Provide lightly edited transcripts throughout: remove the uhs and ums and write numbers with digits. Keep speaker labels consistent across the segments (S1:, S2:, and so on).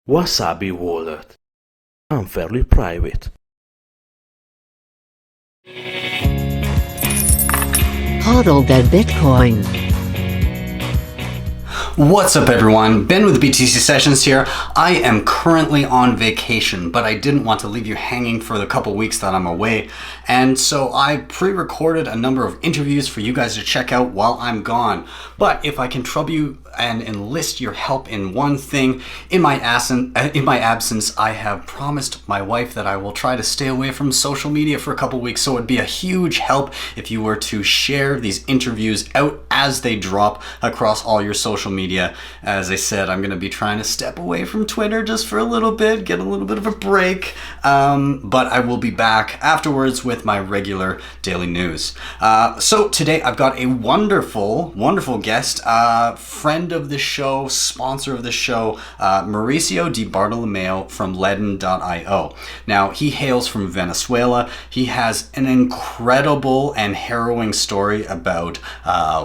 S1: Wasabi wallet. Unfairly private.
S2: Hodl the Bitcoin.
S3: What's up everyone, Ben with BTC Sessions here. I am currently on vacation, but I didn't want to leave you hanging for the couple weeks that I'm away, and so I pre-recorded a number of interviews for you guys to check out while I'm gone. But if I can trouble you and enlist your help in one thing, in my absence, I have promised my wife that I will try to stay away from social media for a couple weeks, so it'd be a huge help if you were to share these interviews out as they drop across all your social media. As I said, I'm going to be trying to step away from Twitter just for a little bit, get a little bit of a break, but I will be back afterwards with my regular daily news. So today I've got a wonderful guest, friend of the show, sponsor of the show, Mauricio Di Bartolomeo from Ledn.io. Now, he hails from Venezuela. He has an incredible and harrowing story about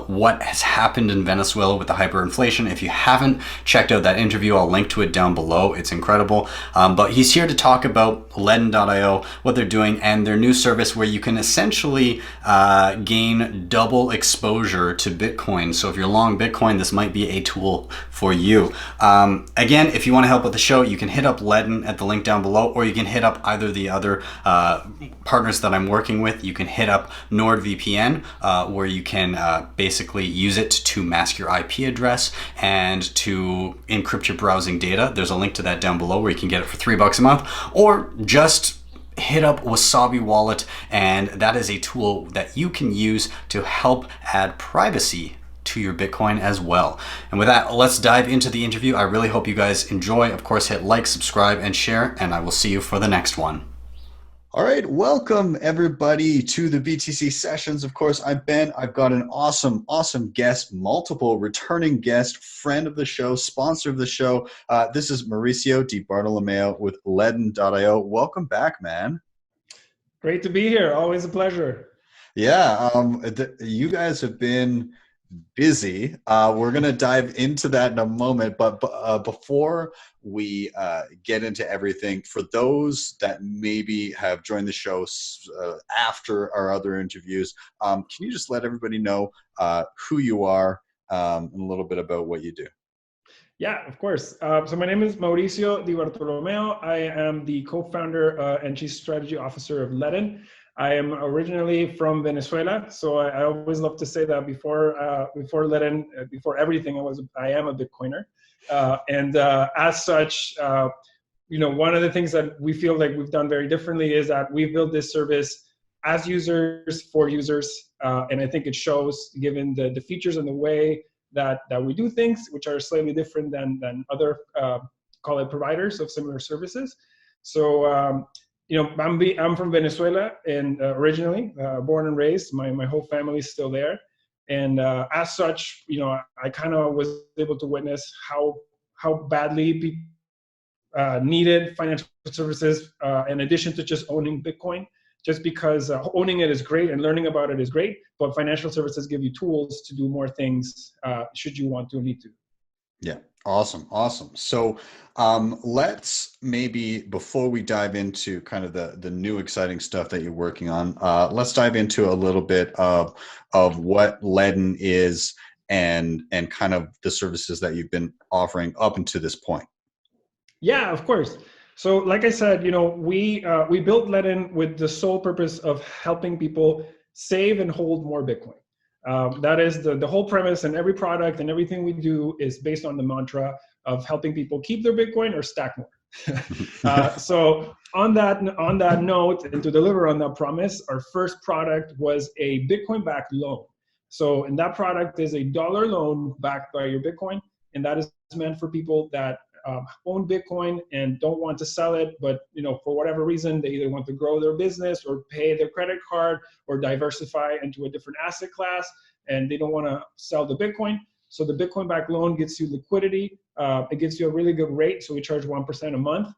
S3: what has happened in Venezuela with the hyperinflation. If you haven't checked out that interview, I'll link to it down below. It's incredible. But he's here to talk about Ledn.io, what they're doing, and their new service where you can essentially gain double exposure to Bitcoin. So if you're long Bitcoin, this might be a tool for you. Again, if you want to help with the show, you can hit up Ledn at the link down below, or you can hit up either the other partners that I'm working with. You can hit up NordVPN, where you can basically use it to mask your IP address and to encrypt your browsing data. There's a link to that down below where you can get it for $3 a month, or just hit up Wasabi wallet, and that is a tool that you can use to help add privacy to your Bitcoin as well. And with that, let's dive into the interview. I really hope you guys enjoy. Of course, hit like, subscribe, and share, and I will see you for the next one. All right, welcome everybody to the BTC Sessions. Of course, I'm Ben. I've got an awesome guest, multiple returning guest, friend of the show, sponsor of the show. This is Mauricio Di Bartolomeo with Ledn.io. Welcome back, man.
S4: Great to be here. Always a pleasure.
S3: Yeah, you guys have been busy. We're going to dive into that in a moment, but before we get into everything, for those that maybe have joined the show after our other interviews, can you just let everybody know who you are and a little bit about what you do?
S4: Yeah, of course. So my name is Mauricio Di Bartolomeo. I am the co-founder and chief strategy officer of Ledn. I am originally from Venezuela, so I always love to say that before Ledn, before everything, I am a Bitcoiner, and as such, one of the things that we feel like we've done very differently is that we've built this service as users for users, and I think it shows given the features and the way that we do things, which are slightly different than other call it providers of similar services. So. I'm from Venezuela, and originally born and raised. My whole family is still there, and as such, I kind of was able to witness how badly people needed financial services in addition to just owning Bitcoin. Just because owning it is great and learning about it is great, but financial services give you tools to do more things should you want to or need to.
S3: Yeah. Awesome. So let's maybe, before we dive into kind of the new exciting stuff that you're working on, let's dive into a little bit of what Ledn is and kind of the services that you've been offering up until this point.
S4: Yeah, of course. So like I said, we built Ledn with the sole purpose of helping people save and hold more Bitcoin. That is the whole premise, and every product and everything we do is based on the mantra of helping people keep their Bitcoin or stack more. So on that note, and to deliver on that promise, our first product was a Bitcoin-backed loan. So in that product is a dollar loan backed by your Bitcoin, and that is meant for people that own Bitcoin and don't want to sell it, but for whatever reason, they either want to grow their business or pay their credit card or diversify into a different asset class, and they don't want to sell the Bitcoin. So the Bitcoin-backed loan gets you liquidity. It gives you a really good rate, so we charge 1% a month.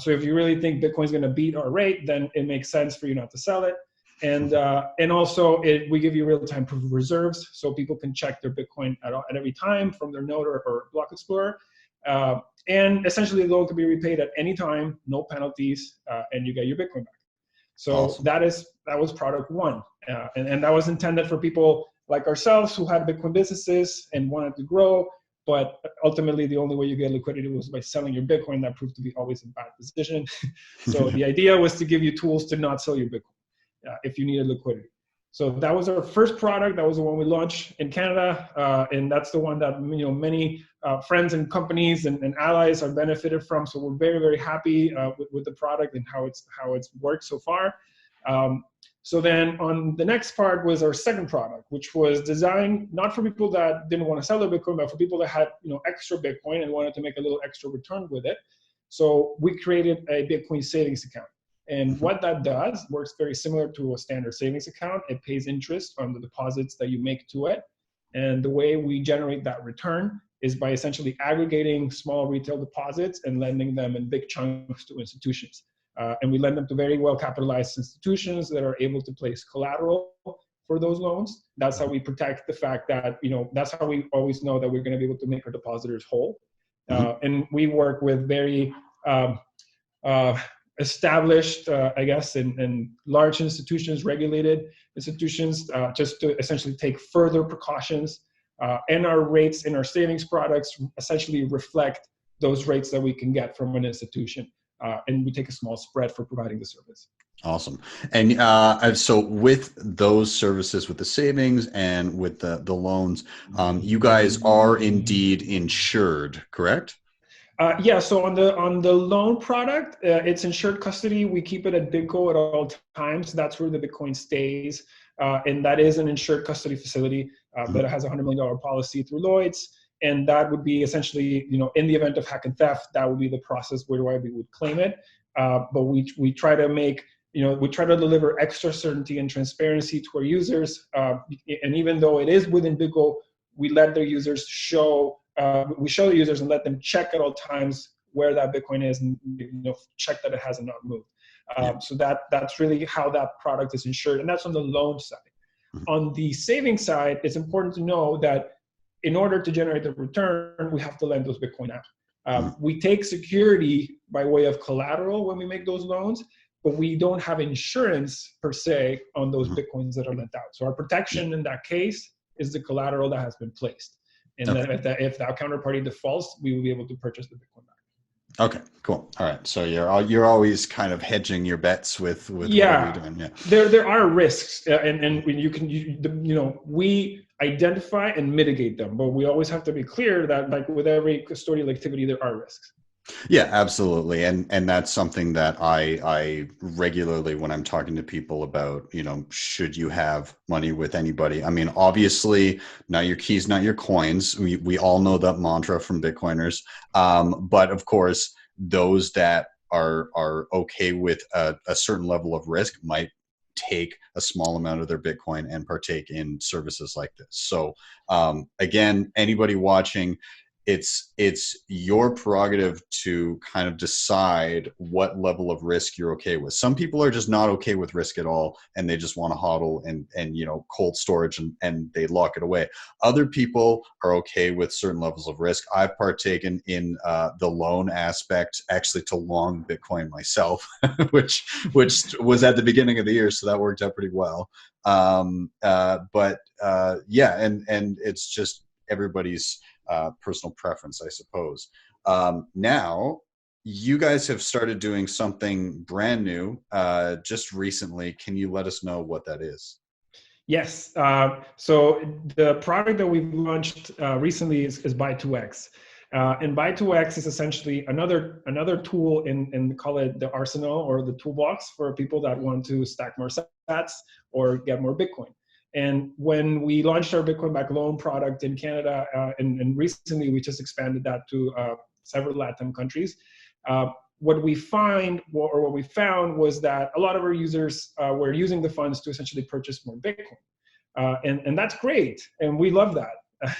S4: So if you really think Bitcoin's going to beat our rate, then it makes sense for you not to sell it. And also we give you real-time proof of reserves, so people can check their Bitcoin at every time from their node or block explorer. And essentially the loan can be repaid at any time, no penalties, and you get your Bitcoin back. So
S3: Awesome.
S4: that was product one. And that was intended for people like ourselves who had Bitcoin businesses and wanted to grow. But ultimately, the only way you get liquidity was by selling your Bitcoin. That proved to be always a bad decision. So the idea was to give you tools to not sell your Bitcoin if you needed liquidity. So that was our first product. That was the one we launched in Canada, and that's the one that many friends and companies and allies are benefited from. So we're very, very happy with the product and how it's worked so far. So then on the next part was our second product, which was designed not for people that didn't want to sell their Bitcoin, but for people that had extra Bitcoin and wanted to make a little extra return with it. So we created a Bitcoin savings account. And what that does works very similar to a standard savings account. It pays interest on the deposits that you make to it. And the way we generate that return is by essentially aggregating small retail deposits and lending them in big chunks to institutions. And we lend them to very well capitalized institutions that are able to place collateral for those loans. That's how we protect the fact that, that's how we always know that we're going to be able to make our depositors whole. And we work with very established, and large institutions, regulated institutions, just to essentially take further precautions. And our rates in our savings products essentially reflect those rates that we can get from an institution. And we take a small spread for providing the service.
S3: Awesome. And so with those services, with the savings and with the loans, you guys are indeed insured, correct?
S4: Yeah, so on the loan product, it's insured custody. We keep it at BitGo at all times. That's where the Bitcoin stays. And that is an insured custody facility that has a $100 million policy through Lloyd's. And that would be essentially, in the event of hack and theft, that would be the process where we would claim it. But we try to make, we try to deliver extra certainty and transparency to our users. And even though it is within BitGo, we let their users we show the users and let them check at all times where that Bitcoin is and check that it hasn't not moved. So that's really how that product is insured, and that's on the loan side. On the savings side, it's important to know that in order to generate the return, we have to lend those Bitcoin out. We take security by way of collateral when we make those loans, but we don't have insurance per se on those Bitcoins that are lent out. So our protection in that case is the collateral that has been placed. And then if that counterparty defaults, we will be able to purchase the Bitcoin back. Okay,
S3: cool. All right. So you're always kind of hedging your bets with what you're doing. Yeah.
S4: There are risks, and we identify and mitigate them, but we always have to be clear that, like with every custodial activity, there are risks.
S3: Yeah, absolutely. And that's something that I regularly, when I'm talking to people about, should you have money with anybody? I mean, obviously, not your keys, not your coins. We all know that mantra from Bitcoiners. But of course, those that are okay with a certain level of risk might take a small amount of their Bitcoin and partake in services like this. So again, anybody watching, it's your prerogative to kind of decide what level of risk you're okay with. Some people are just not okay with risk at all, and they just want to hodl and cold storage and they lock it away. Other people are okay with certain levels of risk. I've partaken in the loan aspect, actually to long Bitcoin myself, which was at the beginning of the year, so that worked out pretty well. And it's just everybody's personal preference, I suppose. Now, you guys have started doing something brand new just recently. Can you let us know what that is?
S4: Yes. So the product that we've launched recently is Buy2X. And Buy2X is essentially another tool in call it the arsenal or the toolbox for people that want to stack more sats or get more Bitcoin. And when we launched our Bitcoin back loan product in Canada, and recently we just expanded that to several Latin countries, what we found was that a lot of our users were using the funds to essentially purchase more Bitcoin. And that's great. And we love that.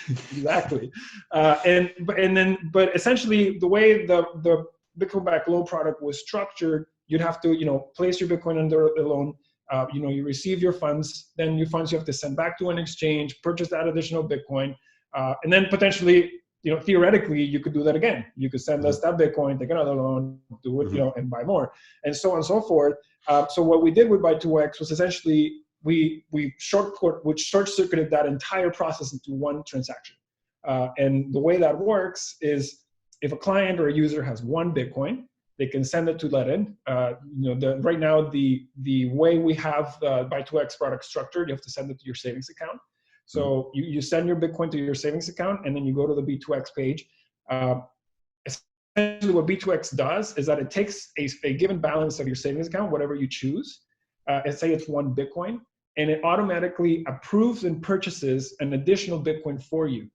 S4: Exactly. But essentially the way the Bitcoin back loan product was structured, you'd have to, place your Bitcoin under the loan. You receive your funds, then your funds you have to send back to an exchange, purchase that additional Bitcoin, and then potentially, theoretically, you could do that again. You could send us that Bitcoin, take another loan, do it, and buy more, and so on and so forth. So what we did with Buy2X was essentially we short-circuited that entire process into one transaction. And the way that works is if a client or a user has one Bitcoin, they can send it to Ledn. Right now, the way we have the Buy2X product structured, you have to send it to your savings account. So you send your Bitcoin to your savings account, and then you go to the B2X page. Essentially, what B2X does is that it takes a given balance of your savings account, whatever you choose, and say it's one Bitcoin, and it automatically approves and purchases an additional Bitcoin for you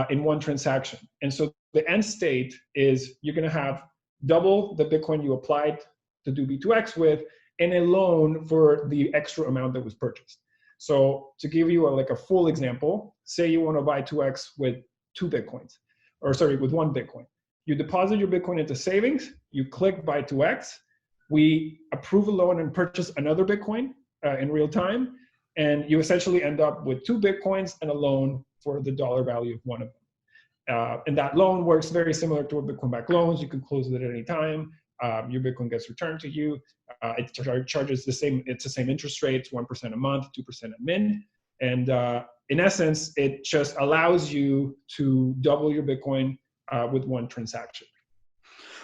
S4: in one transaction. And so the end state is you're going to have double the Bitcoin you applied to do B2X with, and a loan for the extra amount that was purchased. So to give you a full example, say you want to buy 2X with with one Bitcoin. You deposit your Bitcoin into savings, you click buy 2X, we approve a loan and purchase another Bitcoin in real time, and you essentially end up with 2 Bitcoins and a loan for the dollar value of one of them. And that loan works very similar to a Bitcoin-backed loans. You can close it at any time. Your Bitcoin gets returned to you. It charges the same interest rates, 1% a month, 2% at min. And in essence, it just allows you to double your Bitcoin with one transaction.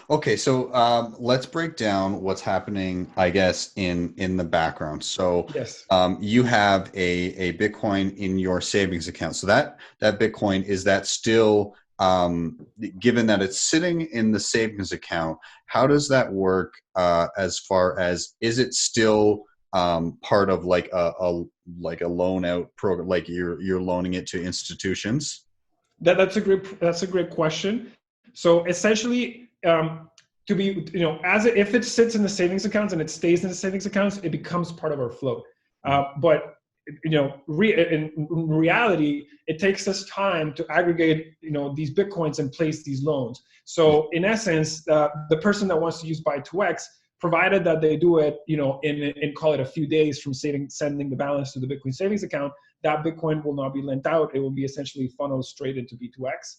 S3: Okay, so let's break down what's happening, I guess, in the background. So
S4: yes.
S3: You have a Bitcoin in your savings account. So that Bitcoin, is that still, given that it's sitting in the savings account, how does that work as far as, is it still part of like a loan out program, like you're loaning it to institutions?
S4: That's a great question. So essentially, if it sits in the savings accounts and it stays in the savings accounts, it becomes part of our float. But in reality, it takes us time to aggregate these Bitcoins and place these loans. So in essence, the person that wants to use Buy2X, provided that they do it in call it a few days from sending the balance to the Bitcoin savings account, that Bitcoin will not be lent out. It will be essentially funneled straight into B2X.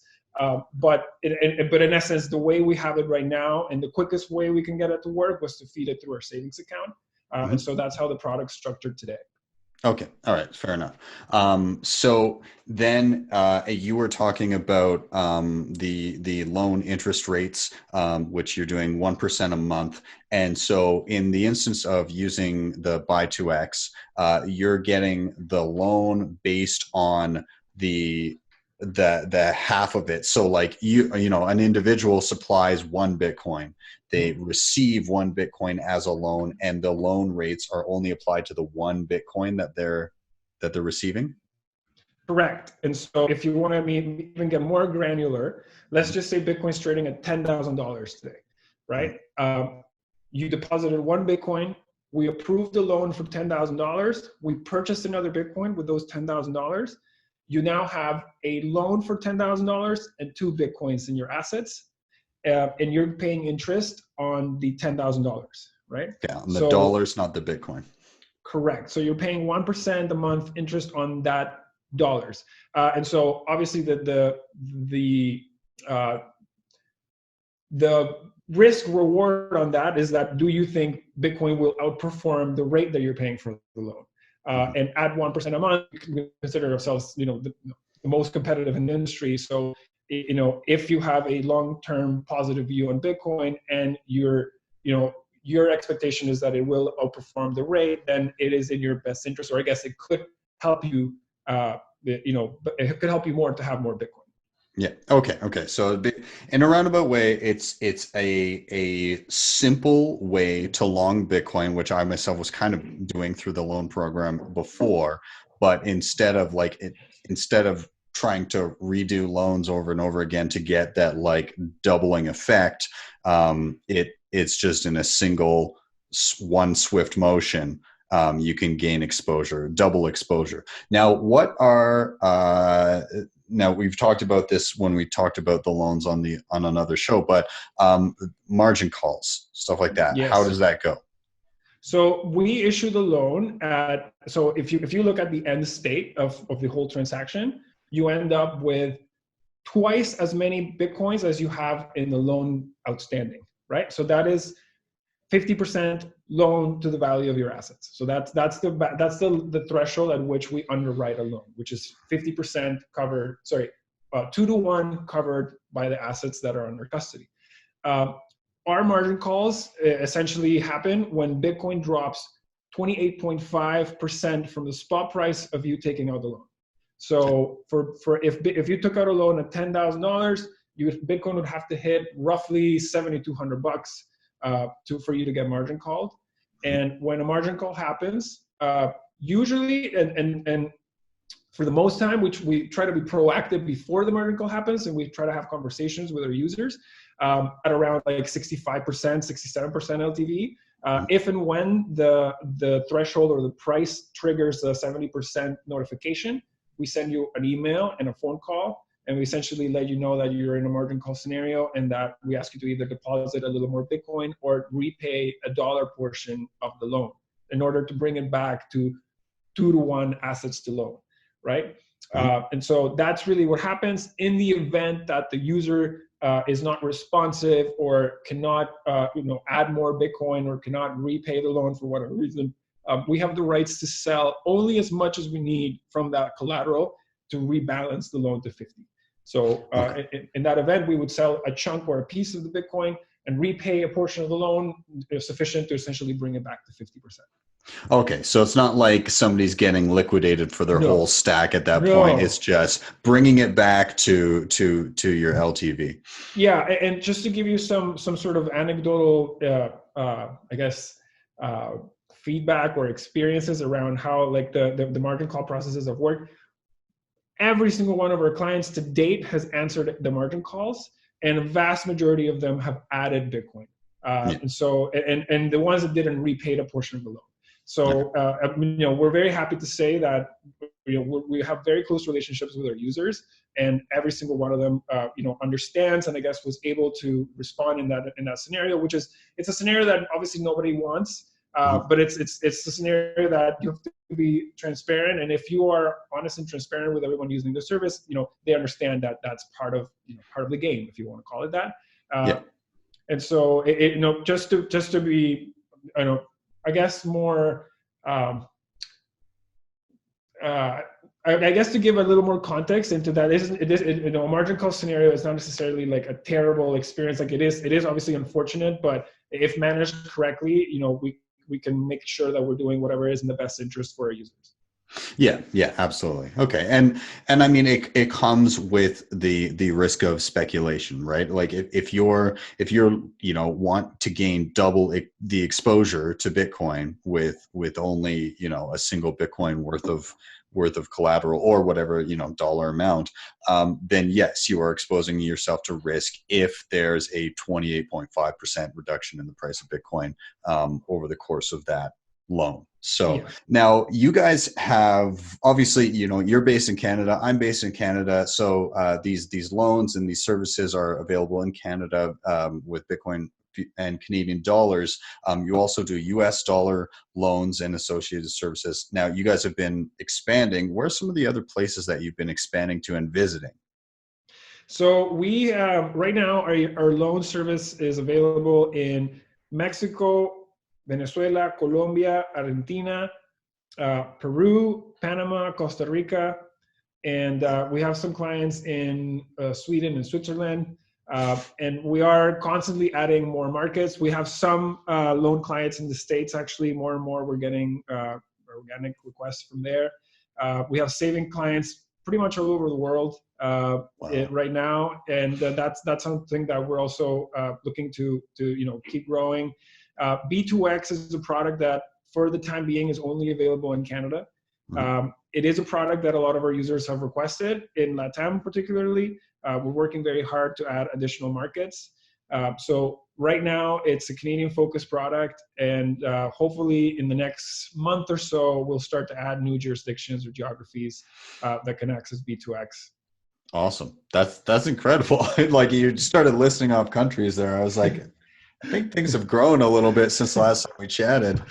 S4: But in essence, the way we have it right now, and the quickest way we can get it to work, was to feed it through our savings account. And so that's how the product's structured today.
S3: Okay. All right. Fair enough. So then you were talking about the loan interest rates, which you're doing 1% a month. And so in the instance of using the Buy2X, you're getting the loan based on the half of it. So like an individual supplies 1 Bitcoin. They receive 1 Bitcoin as a loan, and the loan rates are only applied to the 1 Bitcoin that they're receiving?
S4: Correct. And so if you want to even get more granular, let's just say Bitcoin's trading at $10,000 today, right? You deposited 1 Bitcoin. We approved the loan for $10,000. We purchased another Bitcoin with those $10,000. You now have a loan for $10,000 and 2 Bitcoins in your assets. And you're paying interest on the $10,000, right?
S3: Yeah, on the dollars, not the Bitcoin. Correct.
S4: So you're paying 1% a month interest on that dollars. And so obviously the risk reward on that is that, do you think Bitcoin will outperform the rate that you're paying for the loan? And at 1% a month, we can consider ourselves, the most competitive in the industry. So, if you have a long-term positive view on Bitcoin and your expectation is that it will outperform the rate, then it is in your best interest, or I guess it could help you, it could help you more to have more Bitcoin.
S3: Yeah. Okay. So in a roundabout way, it's a simple way to long Bitcoin, which I myself was kind of doing through the loan program before, but instead of trying to redo loans over and over again to get that like doubling effect, it's just in a single one swift motion. You can gain exposure, double exposure. Now, now we've talked about this when we talked about the loans on another show, but margin calls, stuff like that.
S4: Yes.
S3: How does that go?
S4: So we issue the loan so if you look at the end state of the whole transaction, you end up with twice as many Bitcoins as you have in the loan outstanding, right? So that is 50% loan to the value of your assets. So that's the threshold at which we underwrite a loan, which is 50% covered. Sorry, 2-to-1 covered by the assets that are under custody. Our margin calls essentially happen when Bitcoin drops 28.5% from the spot price of you taking out the loan. So if you took out a loan at $10,000, Bitcoin would have to hit roughly $7,200 for you to get margin called. And when a margin call happens, usually and for the most time, we try to be proactive before the margin call happens, and we try to have conversations with our users at around like 65%, 67% LTV. If and when the threshold or the price triggers a 70% notification, we send you an email and a phone call, and we essentially let you know that you're in a margin call scenario and that we ask you to either deposit a little more Bitcoin or repay a dollar portion of the loan in order to bring it back to 2-to-1 assets to loan, right? And so that's really what happens in the event that the user is not responsive or cannot add more Bitcoin or cannot repay the loan for whatever reason. We have the rights to sell only as much as we need from that collateral to rebalance the loan to 50. So in that event, we would sell a chunk or a piece of the Bitcoin and repay a portion of the loan sufficient to essentially bring it back to 50%.
S3: Okay, so it's not like somebody's getting liquidated for their whole stack at that point. It's just bringing it back to your LTV.
S4: Yeah, and just to give you some sort of anecdotal, I guess, feedback or experiences around how like the margin call processes have worked. Every single one of our clients to date has answered the margin calls, and a vast majority of them have added Bitcoin. And so, and the ones that didn't repaid a portion of the loan. So, we're very happy to say that we have very close relationships with our users, and every single one of them, understands and I guess was able to respond in that scenario, which is it's a scenario that obviously nobody wants. But it's a scenario that you have to be transparent, and if you are honest and transparent with everyone using the service, they understand that that's part of the game, if you want to call it that. And so just to be, I guess more, I guess to give a little more context into that, a margin call scenario is not necessarily like a terrible experience. Like it is obviously unfortunate, but if managed correctly, we can make sure that we're doing whatever is in the best interest for our users.
S3: Yeah, absolutely. Okay. And I mean, it comes with the risk of speculation, right? Like if you're want to gain double the exposure to Bitcoin with only, a single Bitcoin worth of collateral or whatever, dollar amount, then yes, you are exposing yourself to risk if there's a 28.5% reduction in the price of Bitcoin over the course of that loan. So now you guys have, obviously, you're based in Canada, I'm based in Canada. So these loans and these services are available in Canada with Bitcoin and Canadian dollars. You also do US dollar loans and associated services. Now you guys have been expanding. Where are some of the other places that you've been expanding to and visiting?
S4: So we right now our loan service is available in Mexico, Venezuela, Colombia, Argentina, Peru, Panama, Costa Rica, and we have some clients in Sweden and Switzerland. And we are constantly adding more markets. We have some loan clients in the States, actually, more and more we're getting organic requests from there. We have saving clients pretty much all over the world right now. And that's something that we're also looking to keep growing. B2X is a product that for the time being is only available in Canada. It is a product that a lot of our users have requested in LATAM particularly. We're working very hard to add additional markets. So right now it's a Canadian focused product, and hopefully in the next month or so, we'll start to add new jurisdictions or geographies that can access B2X.
S3: Awesome. That's incredible. Like you started listing off countries there. I was like, I think things have grown a little bit since the last time we chatted.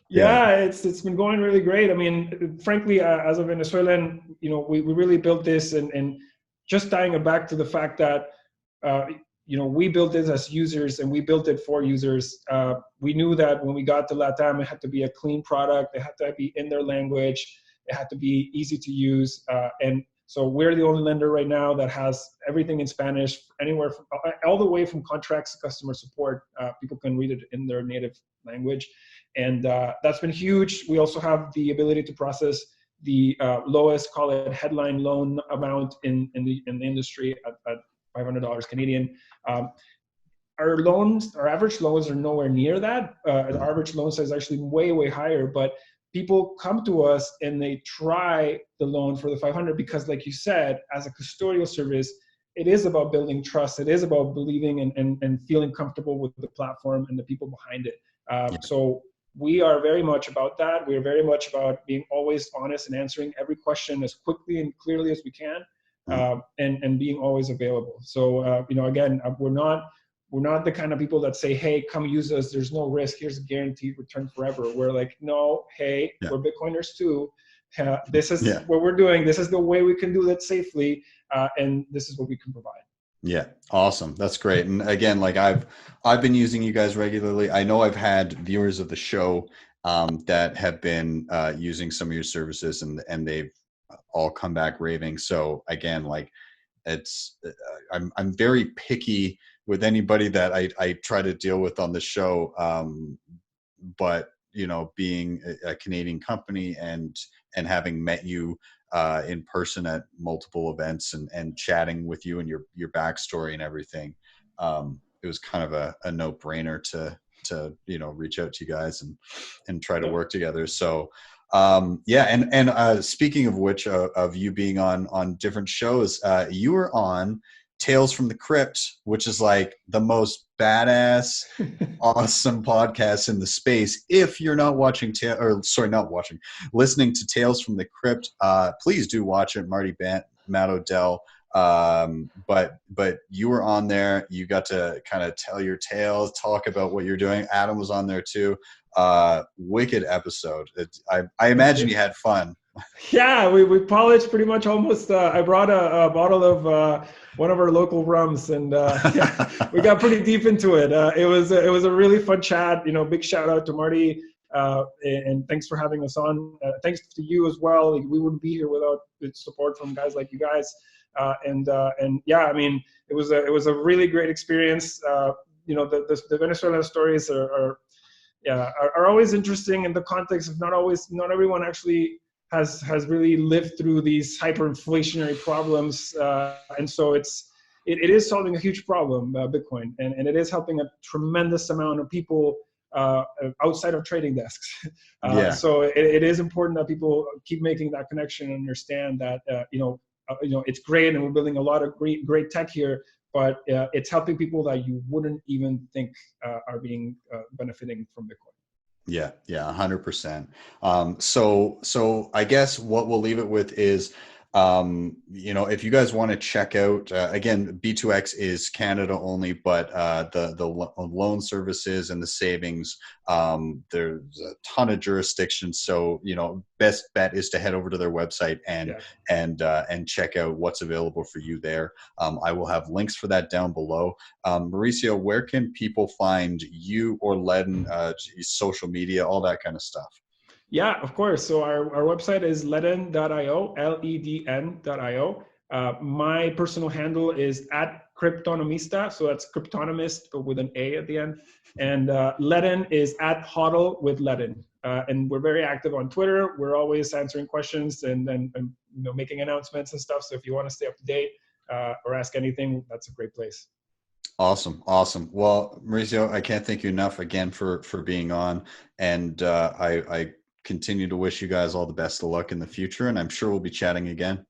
S4: Yeah, it's been going really great. I mean, frankly, as a Venezuelan, we really built this and just tying it back to the fact that, we built this as users and we built it for users. We knew that when we got to LATAM, it had to be a clean product. It had to be in their language. It had to be easy to use. And so we're the only lender right now that has everything in Spanish, anywhere from, all the way from contracts to customer support. People can read it in their native language. And that's been huge. We also have the ability to process the lowest, call it headline loan amount in the industry at $500 Canadian. Our average loans are nowhere near that. The average loan size is actually way higher, but people come to us and they try the loan for the 500 because, like you said, as a custodial service, it is about building trust. It is about believing and feeling comfortable with the platform and the people behind it. So we are very much about that. We are very much about being always honest and answering every question as quickly and clearly as we can, and being always available. So, again, we're not the kind of people that say, hey, come use us. There's no risk. Here's a guaranteed return forever. We're like, no, hey, we're Bitcoiners too. This is what we're doing. This is the way we can do that safely. And this is what we can provide.
S3: Yeah. Awesome. That's great. And again, like I've been using you guys regularly. I know I've had viewers of the show that have been using some of your services and they've all come back raving. So again, like I'm very picky with anybody that I try to deal with on the show. But being a Canadian company and having met you in person at multiple events and chatting with you and your backstory and everything, it was kind of a no-brainer to reach out to you guys and try to work together. So speaking of which, of you being on different shows, you were on Tales from the Crypt, which is like the most badass, awesome podcast in the space. If you're not listening to Tales from the Crypt, please do watch it. Marty Matt Odell. But you were on there. You got to kind of tell your tales, talk about what you're doing. Adam was on there too. Wicked episode. I imagine you had fun.
S4: Yeah, we polished pretty much almost. I brought a bottle of one of our local rums, and we got pretty deep into it. It was a really fun chat. Big shout out to Marty, and thanks for having us on. Thanks to you as well. We wouldn't be here without the support from guys like you guys. And yeah, I mean, it was a really great experience. The Venezuela stories are always interesting in the context of not everyone actually has really lived through these hyperinflationary problems, and so it is solving a huge problem, Bitcoin, and it is helping a tremendous amount of people outside of trading desks. So it is important that people keep making that connection and understand that it's great, and we're building a lot of great tech here, but it's helping people that you wouldn't even think are being benefiting from Bitcoin.
S3: Yeah, 100%. So I guess what we'll leave it with is, if you guys want to check out, again, B2X is Canada only, but the loan services and the savings, there's a ton of jurisdictions. So, best bet is to head over to their website and check out what's available for you there. I will have links for that down below. Mauricio, where can people find you or Ledn, social media, all that kind of stuff?
S4: Yeah, of course. So our website is ledn.io, Ledn.io. My personal handle is @Cryptonomista. So that's cryptonomist, but with an A at the end. And Ledn is @Hodl with Ledn. And we're very active on Twitter. We're always answering questions and making announcements and stuff. So if you want to stay up to date or ask anything, that's a great place.
S3: Awesome. Well, Mauricio, I can't thank you enough again for being on. And I continue to wish you guys all the best of luck in the future, and I'm sure we'll be chatting again.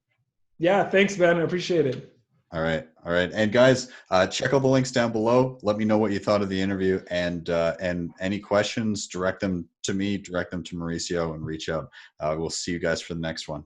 S4: Yeah, thanks, Ben. I appreciate it.
S3: All right. And guys, check all the links down below. Let me know what you thought of the interview, and any questions, direct them to me, direct them to Mauricio, and reach out. We'll see you guys for the next one.